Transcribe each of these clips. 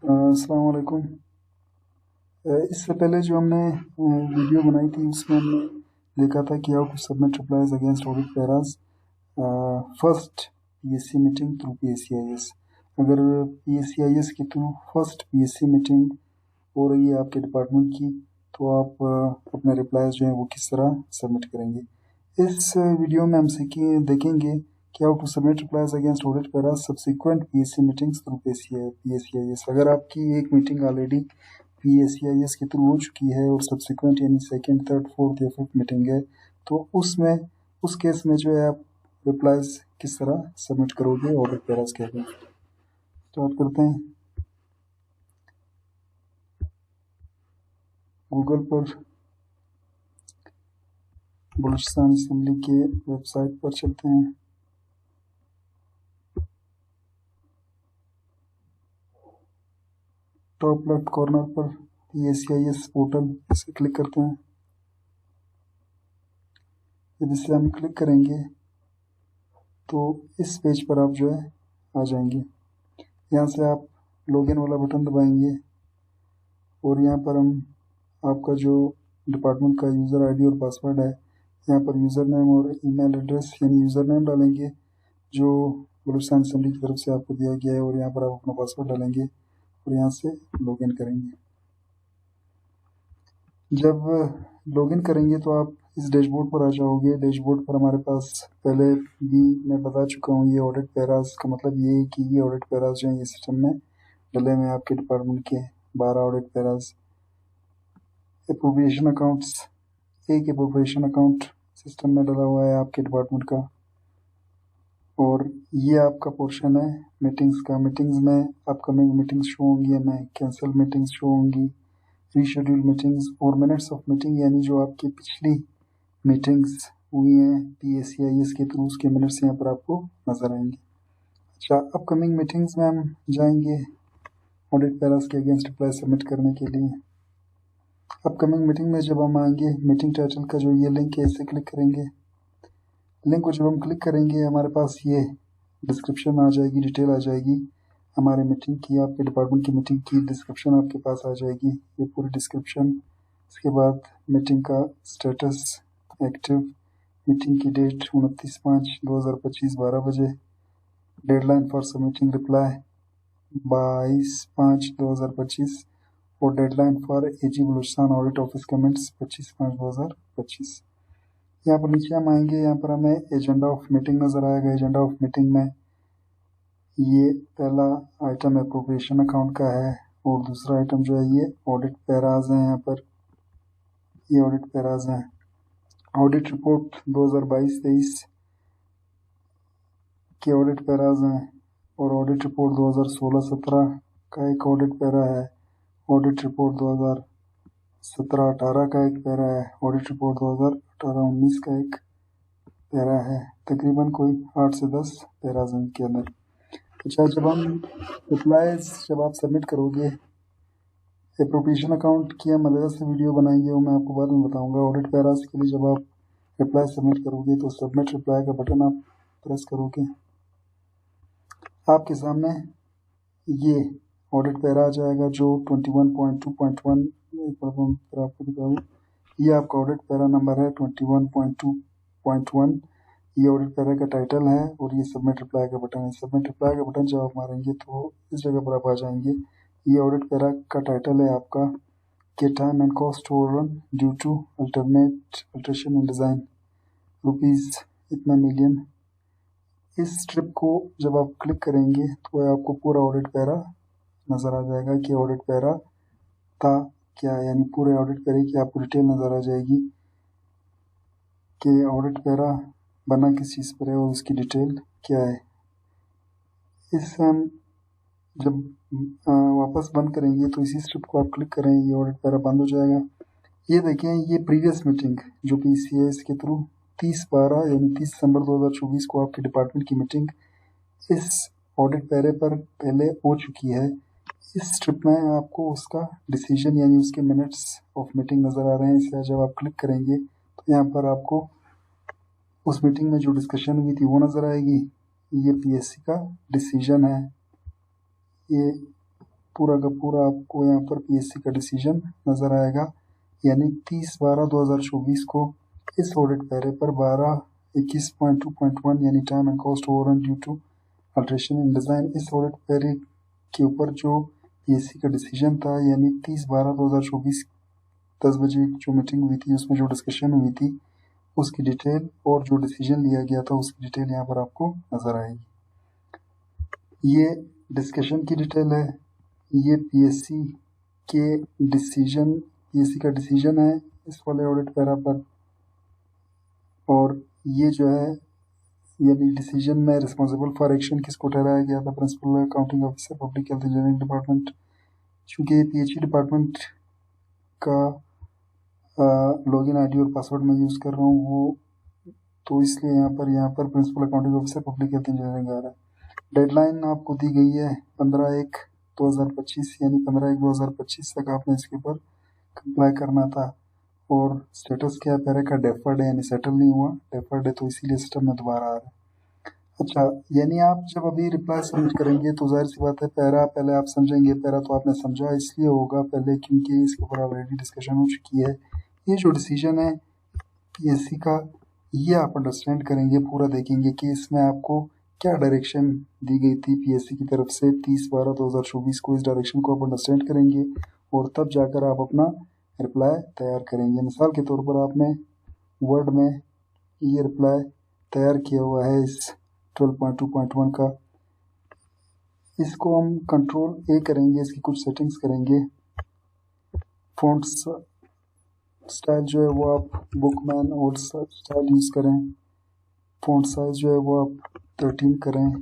अस्सलाम वालेकुम। इससे पहले जो हमने वीडियो बनाई थी उसमें हमने देखा था कि how to submit replies against audit paras first PSC meeting through PSCIS. अगर पीएससीआईएस के थ्रू फर्स्ट पीएससी मीटिंग हो रही है आपके डिपार्टमेंट की, तो आप अपने रिप्लाईज जो हैं वो किस तरह सबमिट करेंगे। इस वीडियो में हम देखेंगे कि how to submit replies against audit paras subsequent PSC meetings through PSCIS. अगर आपकी एक मीटिंग ऑलरेडी पीएससीआईएस के थ्रू हो चुकी है और सब्सिक्वेंट यानी सेकंड, थर्ड, फोर्थ या फिफ्थ मीटिंग है, तो उस केस में जो है आप रिप्लाईज किस तरह सबमिट करोगे ऑडिट पैराज के अगेंस्ट। स्टार्ट करते हैं। गूगल पर बलूचिस्तान असेंबली के वेबसाइट पर चलते हैं। टॉप लेफ्ट कॉर्नर पर पीएससीआईएस पोर्टल इसे क्लिक करते हैं। जब इसे हम क्लिक करेंगे तो इस पेज पर आप जो है आ जाएंगे। यहाँ से आप लॉगिन वाला बटन दबाएंगे और यहाँ पर हम आपका जो डिपार्टमेंट का यूज़र आईडी और पासवर्ड है, यहाँ पर यूज़र नेम और ईमेल एड्रेस यानी यूज़र नेम डालेंगे जो बलूचिस्तान असेंबली की तरफ से आपको दिया गया है, और यहाँ पर आप अपना पासवर्ड डालेंगे और यहाँ से लॉगिन करेंगे। जब लॉगिन करेंगे तो आप इस डैशबोर्ड पर आ जाओगे। डैशबोर्ड पर हमारे पास पहले भी मैं बता चुका हूँ, ये ऑडिट पैराज का मतलब ये है कि ये ऑडिट पैराज जो है ये सिस्टम में डले में आपके डिपार्टमेंट के 12 ऑडिट पैराज। एप्रोप्रिएशन अकाउंट्स, एक एप्रोप्रिएशन अकाउंट सिस्टम में डला हुआ है आपके डिपार्टमेंट का, और ये आपका पोर्शन है मीटिंग्स का। मीटिंग्स में अपकमिंग मीटिंग्स शो होंगी हमें, कैंसिल मीटिंग्स शो होंगी, रीशेड्यूल मीटिंग्स और मिनट्स ऑफ मीटिंग यानी जो आपकी पिछली मीटिंग्स हुई हैं पीएससीआईएस के थ्रू, उसके मिनट्स यहाँ पर आपको नजर आएंगे। अच्छा, अपकमिंग मीटिंग्स में हम जाएंगे ऑडिट पैराज के अगेंस्ट रिप्लाई सबमिट करने के लिए। अपकमिंग मीटिंग में जब हम आएंगे, मीटिंग टाइटल का जो ये लिंक है इसे क्लिक करेंगे। लिंक को जब हम क्लिक करेंगे हमारे पास ये डिस्क्रिप्शन आ जाएगी, डिटेल आ जाएगी हमारे मीटिंग की, आपके डिपार्टमेंट की मीटिंग की डिस्क्रिप्शन आपके पास आ जाएगी, ये पूरी डिस्क्रिप्शन। इसके बाद मीटिंग का स्टेटस, एक्टिव, मीटिंग की डेट 29/5/2025 12 बजे, डेडलाइन फॉर सबमिटिंग रिप्लाई 22/5/2025 और deadline for AG Balochistan audit office comments 25/5/2025। यहाँ पर नीचे हम आएंगे, यहाँ पर हमें एजेंडा ऑफ मीटिंग नजर आएगा। एजेंडा ऑफ मीटिंग में ये पहला आइटम एप्रोप्रिएशन अकाउंट का है और दूसरा आइटम जो है ये ऑडिट पैराज है। यहाँ पर ये ऑडिट पैराज हैं। ऑडिट रिपोर्ट 2022-23 के ऑडिट पैराज हैं और ऑडिट रिपोर्ट 2016-17 का एक ऑडिट पैरा है। ऑडिट रिपोर्ट 2017-18 का एक पैरा है। ऑडिट रिपोर्ट 2018-19 का एक पैरा है। तकरीबन कोई 8 से 10 पैराज हैं के अंदर। अच्छा, जब आप सबमिट करोगे, एप्रोप्रिएशन अकाउंट की हम अलग से वीडियो बनाएंगे, वो मैं आपको बाद में बताऊंगा। ऑडिट पैराज के लिए जब आप रिप्लाई सबमिट करोगे तो सबमिट रिप्लाई का बटन आप प्रेस करोगे, आपके सामने ये ऑडिट पैरा आ जाएगा जो 21.2.1 पर आपको दिखाऊँ। ये आपका ऑडिट पैरा नंबर है 21.2.1। ये ऑडिट पैरा का टाइटल है और ये सबमिट रिप्लाई का बटन है। सबमिट रिप्लाई का बटन जब आप मारेंगे तो इस जगह पर आप आ जाएंगे। ये ऑडिट पैरा का टाइटल है आपका के time and cost overrun due to alteration in design rupees इतना मिलियन। इस स्ट्रिप को जब आप क्लिक करेंगे तो आपको पूरा ऑडिट पैरा नज़र आ जाएगा कि ऑडिट पैरा था क्या, यानी पूरे ऑडिट पैरे की आपको डिटेल नज़र आ जाएगी कि ऑडिट पैरा बना किस चीज़ पर है और उसकी डिटेल क्या है। इसे हम जब वापस बंद करेंगे तो इसी स्ट्रिप को आप क्लिक करेंगे, ये ऑडिट पैरा बंद हो जाएगा। ये देखें, ये प्रीवियस मीटिंग जो पीसीएस के थ्रू 30/12 यानी 30 दिसंबर 2024 को आपके डिपार्टमेंट की मीटिंग इस ऑडिट पैरे पर पहले हो चुकी है। इस स्ट्रिप में आपको उसका डिसीजन यानी उसके मिनट्स ऑफ मीटिंग नज़र आ रहे हैं। इसे जब आप क्लिक करेंगे तो यहाँ पर आपको उस मीटिंग में जो डिस्कशन हुई थी वो नज़र आएगी। ये पीएससी का डिसीजन है, ये पूरा का पूरा आपको यहाँ पर पीएससी का डिसीजन नज़र आएगा, यानी 30/12/2024 को इस ऑडिट पैरे पर 12.21.2.1 यानी time and cost overrun due to alteration in design, इस ऑडिट पैरे के ऊपर जो पीएससी का डिसीजन था, यानी 30/12/2024 10 बजे जो मीटिंग हुई थी उसमें जो डिस्कशन हुई थी उसकी डिटेल और जो डिसीजन लिया गया था उसकी डिटेल यहाँ पर आपको नज़र आएगी। ये डिस्कशन की डिटेल है, ये पीएससी का डिसीजन है इस वाले ऑडिट पैरा पर, और ये जो है यानी डिसीजन में रिस्पॉन्सिबल फॉर एक्शन किसको ठहराया गया था, principal accounting officer public health engineering department. चूँकि ये पीएचई डिपार्टमेंट का लॉगिन आईडी और पासवर्ड मैं यूज़ कर रहा हूँ वो, तो इसलिए यहाँ पर principal accounting officer public health engineering आ रहा है। डेडलाइन आपको दी गई है 15/1/2025 यानी 15/1/2025 तक आपने इसके ऊपर कंप्लाई करना था, और स्टेटस क्या है, पैरे का डेफर्ड है यानी सेटल नहीं हुआ, डेफर्ड है तो इसीलिए सिस्टम में दोबारा आ रहा है। अच्छा, यानी आप जब अभी रिप्लाई सबमिट करेंगे तो जाहिर सी बात है पैरा पहले आप समझेंगे, पैरा तो आपने समझा इसलिए होगा पहले क्योंकि इसके ऊपर ऑलरेडी डिस्कशन हो चुकी है। ये जो डिसीजन है पीएससी का, ये आप अंडरस्टैंड करेंगे, पूरा देखेंगे कि इसमें आपको क्या डायरेक्शन दी गई थी पीएससी की तरफ से 30/12/2024 को, इस डायरेक्शन को आप अंडरस्टैंड करेंगे और तब जाकर आप अपना रिप्लाई तैयार करेंगे। मिसाल के तौर पर आपने वर्ड में ये रिप्लाई तैयार किया हुआ है इस 12.2.1 का, इसको हम कंट्रोल ए करेंगे, इसकी कुछ सेटिंग्स करेंगे। फॉन्ट स्टाइल जो है वो आप बुकमैन और स्टाइल यूज़ करें, फॉन्ट साइज जो है वो आप 13 करें,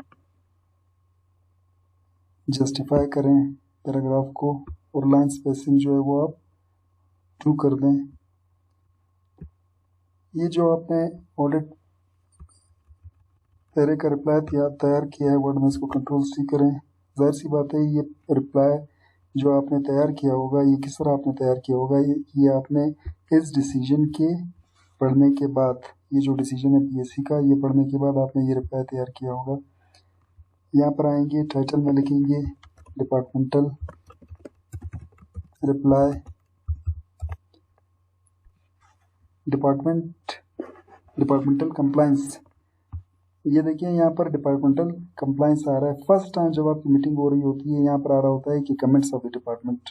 जस्टिफाई करें पैराग्राफ को, और लाइन स्पेसिंग जो है वो आप 2 कर दें। ये जो आपने ऑडिट पैरे का रिप्लाई तैयार किया है वर्ड में, इसको कंट्रोल सी करें। जाहिर सी बात है ये रिप्लाई जो आपने तैयार किया होगा, ये किस तरह आपने तैयार किया होगा, ये आपने इस डिसीजन के पढ़ने के बाद, ये जो डिसीजन है पीएससी का, ये पढ़ने के बाद आपने ये रिप्लाई तैयार किया होगा। यहाँ पर आएंगे, टाइटल में लिखेंगे डिपार्टमेंटल रिप्लाई, डिपार्टमेंटल कंप्लायंस। ये देखिए यहाँ पर डिपार्टमेंटल कंप्लायंस आ रहा है। फर्स्ट टाइम जब आपकी मीटिंग हो रही होती है यहाँ पर आ रहा होता है कि कमेंट्स ऑफ द डिपार्टमेंट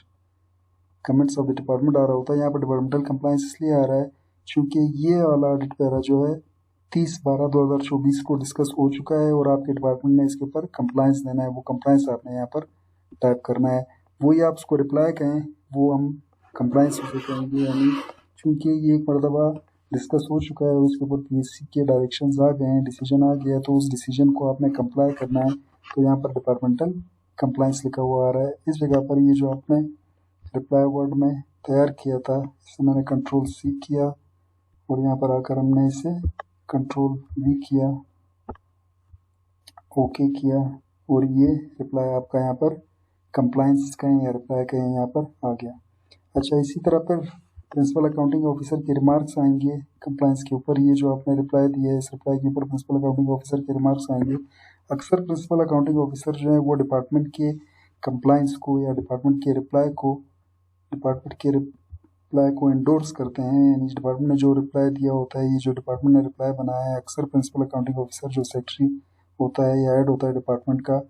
आ रहा होता है। यहाँ पर डिपार्टमेंटल कंप्लायंस इसलिए आ रहा है क्योंकि ये वाला ऑडिट पैरा जो है 30/12/2024 को डिस्कस हो चुका है और आपके डिपार्टमेंट ने इसके ऊपर कंप्लायंस देना है। वो कंप्लायंस आपने यहाँ पर टाइप करना है, वही आप उसको रिप्लाई कहें वो हम कंप्लायंस उसे कहेंगे, यानी चूँकि ये एक मरतबा डिस्कस हो चुका है और उसके ऊपर पीएससी के डायरेक्शंस आ गए हैं, डिसीजन आ गया है, तो उस डिसीजन को आपने कंप्लाई करना है। तो यहाँ पर डिपार्टमेंटल कंप्लायंस लिखा हुआ आ रहा है। इस जगह पर ये जो आपने रिप्लाई वर्ड में तैयार किया था इसे मैंने कंट्रोल सी किया और यहाँ पर आकर हमने इसे कंट्रोल वी किया, ओके किया, और ये रिप्लाई आपका यहाँ पर कंप्लायंस कहें या रिप्लाई कहें यहाँ पर आ गया। अच्छा, इसी तरह पर प्रिंसिपल अकाउंटिंग ऑफिसर के रिमार्क्स आएंगे कंप्लायंस के ऊपर। ये जो आपने रिप्लाई दिया है इस रिप्लाई के ऊपर प्रिंसिपल अकाउंटिंग ऑफिसर के रिमार्क्स आएंगे। अक्सर प्रिंसिपल अकाउंटिंग ऑफिसर जो है वो डिपार्टमेंट के कंप्लायंस को या डिपार्टमेंट के रिप्लाई को एंडोर्स करते हैं, यानी डिपार्टमेंट ने जो रिप्लाई दिया होता है, ये जो डिपार्टमेंट ने रिप्लाई बनाया है, अक्सर प्रिंसिपल अकाउंटिंग ऑफिसर जो सेक्रेटरी होता है या हेड होता है डिपार्टमेंट का,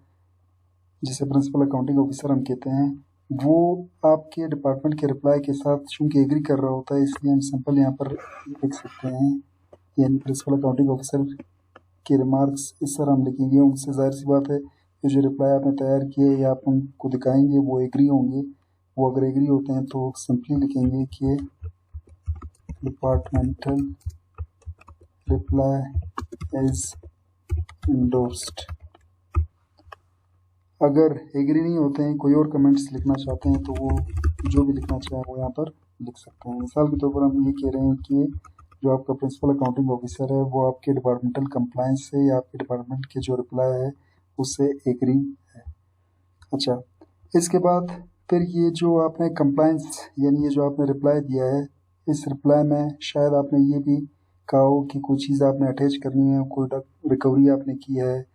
जिसे प्रिंसिपल अकाउंटिंग ऑफिसर हम कहते हैं, वो आपके डिपार्टमेंट के रिप्लाई के साथ चूँकि एग्री कर रहा होता है, इसलिए हम सिंपल यहाँ पर लिख सकते हैं, यानी प्रिंसिपल अकाउंटिंग ऑफिसर के रिमार्क्स इस तरह हम लिखेंगे। उनसे जाहिर सी बात है ये जो रिप्लाई आपने तैयार किए या आप उनको दिखाएंगे वो एग्री होंगे। वो अगर एग्री होते हैं तो सिंपली लिखेंगे कि डिपार्टमेंटल रिप्लाई इज एंडोर्स्ड। अगर एग्री नहीं होते हैं, कोई और कमेंट्स लिखना चाहते हैं, तो वो जो भी लिखना चाहें वो यहाँ पर लिख सकते हैं। मिसाल के तौर पर हम ये कह रहे हैं कि जो आपका प्रिंसिपल अकाउंटिंग ऑफिसर है वो आपके डिपार्टमेंटल कंप्लायंस से या आपके डिपार्टमेंट के जो रिप्लाई है उससे एग्री है। अच्छा, इसके बाद फिर ये जो आपने कंप्लायंस यानी ये जो आपने रिप्लाई दिया है, इस रिप्लाई में शायद आपने ये भी कहा हो कि कोई चीज़ आपने अटैच करनी है, कोई रिकवरी आपने की है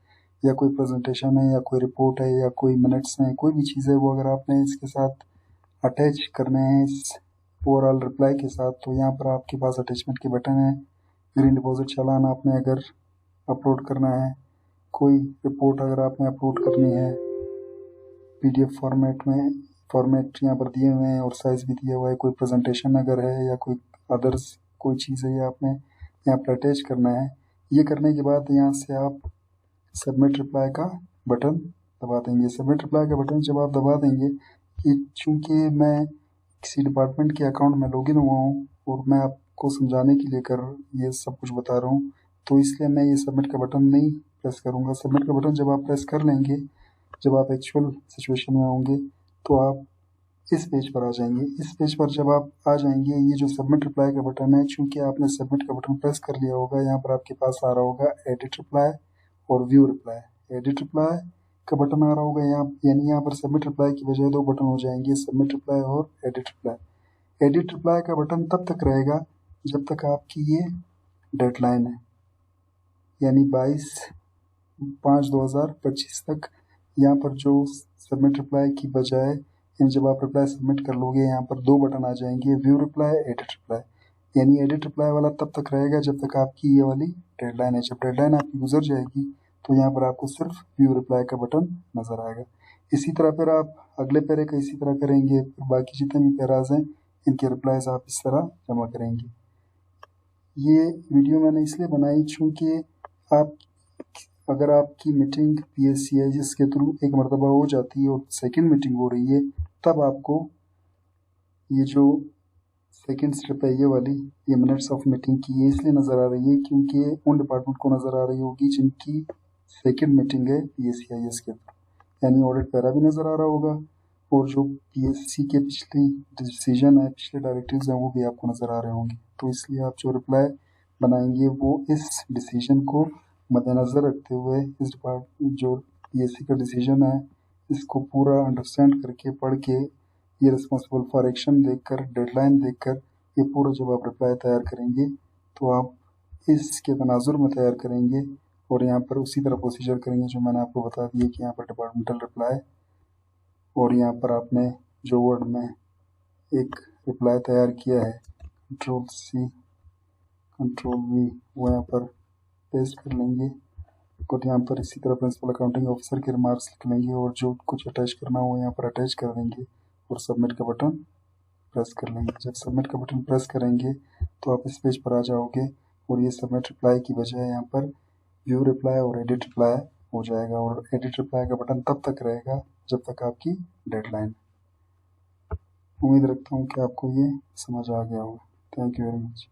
या कोई प्रेजेंटेशन है या कोई रिपोर्ट है या कोई मिनट्स हैं, कोई भी चीज़ है, वो अगर आपने इसके साथ अटैच करने हैं इस ओवरऑल रिप्लाई के साथ, तो यहाँ पर आपके पास अटैचमेंट के बटन है। ग्रीन डिपॉजिट चालान आपने अगर अपलोड करना है, कोई रिपोर्ट अगर आपने अपलोड करनी है PDF फॉर्मेट में, फॉर्मेट यहाँ पर दिए हुए हैं और साइज़ भी दिया हुआ है, कोई प्रेजेंटेशन अगर है या कोई अदर्स कोई चीज़ है, ये आपने यहाँ पर अटैच करना है। ये करने के बाद यहाँ से आप सबमिट रिप्लाई का बटन दबा देंगे। सबमिट रिप्लाई का बटन जब आप दबा देंगे, कि चूँकि मैं किसी डिपार्टमेंट के अकाउंट में लॉगिन हुआ हूँ और मैं आपको समझाने के लिए ये सब कुछ बता रहा हूँ, तो इसलिए मैं ये सबमिट का बटन नहीं प्रेस करूँगा। सबमिट का बटन जब आप प्रेस कर लेंगे, जब आप एक्चुअल सिचुएशन में होंगे, तो आप इस पेज पर आ जाएंगे। इस पेज पर जब आप आ जाएंगे, ये जो सबमिट रिप्लाई का बटन है, चूँकि आपने सबमिट का बटन प्रेस कर लिया होगा, यहाँ पर आपके पास आ रहा होगा एडिट रिप्लाई और व्यू रिप्लाई। एडिट रिप्लाई का बटन आ रहा होगा यहाँ, यानी यहाँ पर सबमिट रिप्लाई की बजाय दो बटन हो जाएंगे, सबमिट रिप्लाई और एडिट रिप्लाई। एडिट रिप्लाई का बटन तब तक रहेगा जब तक आपकी ये डेडलाइन है, यानी 22/5/2025 तक। यहाँ पर जो सबमिट रिप्लाई की बजाय, जब आप रिप्लाई सबमिट कर लोगे, यहाँ पर दो बटन आ जाएंगे, व्यू रिप्लाई, एडिट रिप्लाई। यानी एडिट रिप्लाई वाला तब तक रहेगा जब तक आपकी ये वाली डेडलाइन है। जब डेडलाइन आपकी गुजर जाएगी, तो यहाँ पर आपको सिर्फ व्यू रिप्लाई का बटन नजर आएगा। इसी तरह फिर आप अगले पैरे का इसी तरह करेंगे, फिर बाकी जितने भी पैराज हैं, इनके रिप्लाईज आप इस तरह जमा करेंगे। ये वीडियो मैंने इसलिए बनाई चूँकि आप अगर आपकी मीटिंग PSCIS के थ्रू एक मरतबा हो जाती है और सेकंड मीटिंग हो रही है, तब आपको ये जो सेकंड स्टेप है, ये वाली, ये मिनट्स ऑफ मीटिंग की, ये इसलिए नज़र आ रही है क्योंकि उन डिपार्टमेंट को नज़र आ रही होगी जिनकी सेकंड मीटिंग है PSCIS के थ्रू, यानी ऑडिट पैरा भी नज़र आ रहा होगा और जो PSC के पिछली डिसीजन है, पिछले डायरेक्टिव्स हैं, वो भी आपको नज़र आ रहे होंगे। तो इसलिए आप जो रिप्लाई बनाएंगे वो इस डिसीजन को मद्देनज़र रखते हुए, इस डिपार्टमेंट जो PSC का डिसीजन है, इसको पूरा अंडरस्टैंड करके, पढ़ के, ये रिस्पॉन्सिबल फॉर एक्शन देखकर, डेडलाइन देखकर, ये पूरा जब आप रिप्लाई तैयार करेंगे, तो आप इसके तनाजुर में तैयार करेंगे और यहाँ पर उसी तरह प्रोसीजर करेंगे जो मैंने आपको बता दिया कि यहाँ पर डिपार्टमेंटल रिप्लाई, और यहाँ पर आपने जो वर्ड में एक रिप्लाई तैयार किया है, Ctrl+C Ctrl+V, वो यहाँ पर पेस्ट कर लेंगे और यहाँ पर इसी तरह प्रिंसिपल अकाउंटिंग ऑफिसर के रिमार्क्स लिख लेंगे और जो कुछ अटैच करना हो यहाँ पर अटैच कर देंगे और सबमिट का बटन प्रेस कर लेंगे। जब सबमिट का बटन प्रेस करेंगे, तो आप इस पेज पर आ जाओगे और ये सबमिट रिप्लाई की बजाय यहाँ पर व्यू रिप्लाई और एडिट रिप्लाई हो जाएगा, और एडिट रिप्लाई का बटन तब तक रहेगा जब तक आपकी डेडलाइन। उम्मीद रखता हूँ कि आपको ये समझ आ गया होगा। Thank you very much.